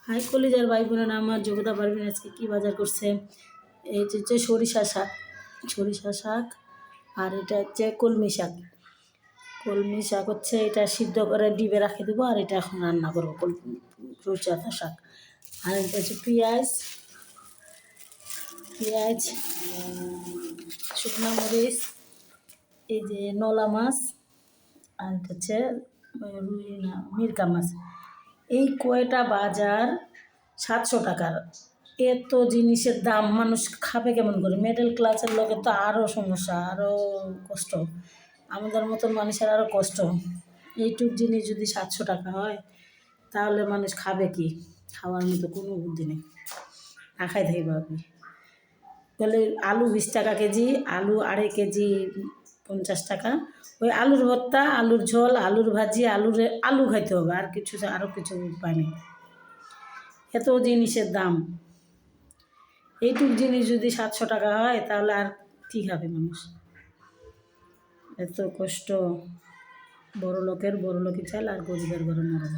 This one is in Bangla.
হাই কলিজার ভাই বোনেরা আমার, যোগদা পারবেন আজকে কী বাজার করছে। এই হচ্ছে সরিষা শাক, আর এটা হচ্ছে কলমি শাক হচ্ছে এটা সিদ্ধ করে ডিবে রাখে দেবো, আর এটা এখন রান্না করবো সরিষা শাক। আর এটা হচ্ছে পেঁয়াজ, শুকনো মরিচ, এই যে নলা মাছ, আর এটা হচ্ছে মিরকা মাছ। এই কয়টা বাজার 700 টাকার। এত জিনিসের দাম মানুষ খাবে কেমন করে? মিডল ক্লাসের লোকের তো আরও সমস্যা, আরও কষ্ট, আমাদের মতন মানুষের আরও কষ্ট। এইটুক জিনিস যদি 700 টাকা হয় তাহলে মানুষ খাবে কি? খাওয়ার মতো কোনো বুদ্ধি নেই, না খাই থাকবে আপনি। তাহলে আলু 20 টাকা কেজি, আলু 2.5 কেজি 50 টাকা। ওই আলুর ভর্তা, আলুর ঝোল, আলুর ভাজি, আলু খাইতে হবে, আর আরও কিছু উপায় নেই। এত জিনিসের দাম, এইটুক জিনিস যদি 700 টাকা হয় তাহলে আর কী খাবে মানুষ? এত কষ্ট, বড় লোকের চাল আর গরিবের ঘরে মরণ।